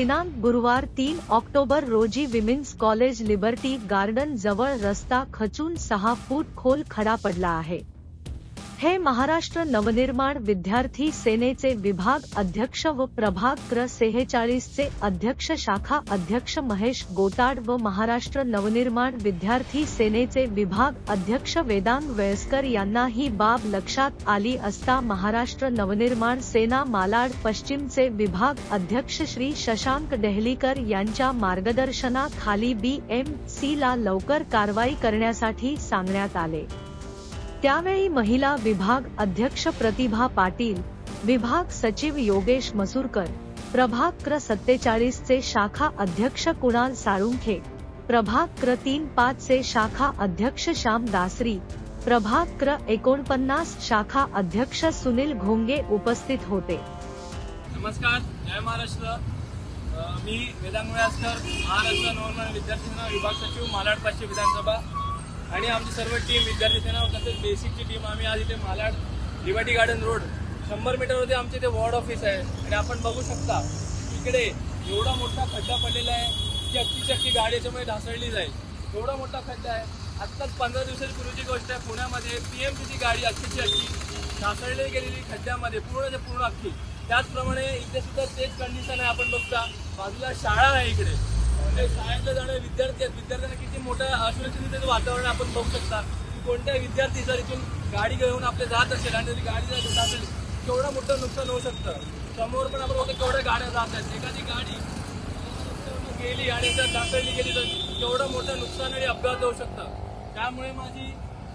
दिनांक गुरुवार 3 ऑक्टोबर रोजी विमेन्स कॉलेज लिबर्टी गार्डन जवळ रस्ता खचून 6 फूट खोल खडा पडला आहे। हे महाराष्ट्र नवनिर्माण विद्यार्थी सेनेचे विभाग अध्यक्ष व प्रभाग क्र. 46 चे अध्यक्ष शाखा अध्यक्ष महेश गोताड व महाराष्ट्र नवनिर्माण विद्यार्थी सेनेचे विभाग अध्यक्ष वेदांग वयस्कर यांना ही बाब लक्षात आली असता महाराष्ट्र नवनिर्माण सेना मालाड पश्चिमचे विभाग अध्यक्ष श्री शशांक डेहलीकर यांच्या मार्गदर्शनाखाली BMC ला लवकर कारवाई करण्यासाठी सांगण्यात आले। त्यावेळी महिला विभाग अध्यक्ष प्रतिभा पाटील, विभाग सचिव योगेश मसूरकर, प्रभाग क्र. 47 चे शाखा अध्यक्ष कुणाल साळुंखे, प्रभाग क्र. 35 चे शाखा अध्यक्ष श्याम दासरी, प्रभाग क्र. 49 शाखा अध्यक्ष सुनील घोंगे उपस्थित होते। नमस्कार, जय महाराष्ट्र। मी वेदांग वयस्कर, महाराष्ट्र नवनिर्माण विद्यार्थी सेना विभाग सचिव मालाड पश्चिम विधानसभा आणि आमची सर्व टीम विद्यार्थी सेना तसेच बेसिकची टीम आम्ही आज इथे मालाड लिबर्टी गार्डन रोड 100 मीटरवरती आमचे इथे वॉर्ड ऑफिस आहे आणि आपण बघू शकता इकडे एवढा मोठा खड्डा पडलेला आहे की अख्खी गाडी याच्यामुळे ढासळली जाईल। एवढा मोठा खड्डा आहे। आत्ताच 15 दिवसापूर्वीची गोष्ट आहे, पुण्यामध्ये PMCची गाडी अख्खी ढासळली गेलेली खड्ड्यामध्ये पूर्ण अख्खी। त्याचप्रमाणे इथे सुद्धा तेच कंडिशन आहे। आपण बघता बाजूला शाळा आहे, इकडे शाळेतले जाणारे विद्यार्थी आहेत, विद्यार्थ्यांना किती मोठं असुरक्षिततेचं वातावरण आपण बघू शकता। कोणत्याही विद्यार्थी जर इथून गाडी घेऊन आपले जात असेल आणि जरी गाडी जर असेल केवढं मोठं नुकसान होऊ शकतं। समोर पण आपण बघतो केवढ्या गाड्या जात आहेत, एखादी गाडी गेली आणि जर ढासळली गेली तर केवढं मोठं नुकसान आणि अपघात होऊ शकतं। त्यामुळे माझी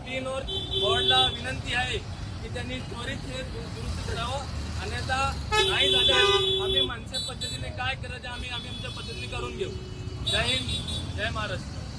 टीमवर बोर्डला विनंती आहे की त्यांनी त्वरित हे दुरुस्त करावं, अन्यथा नाही झाल्यास आम्ही मानसिक पद्धतीने काय करायचं आम्ही आमच्या पद्धतीने करून घेऊ। जय हिंद, जय महाराष्ट्र।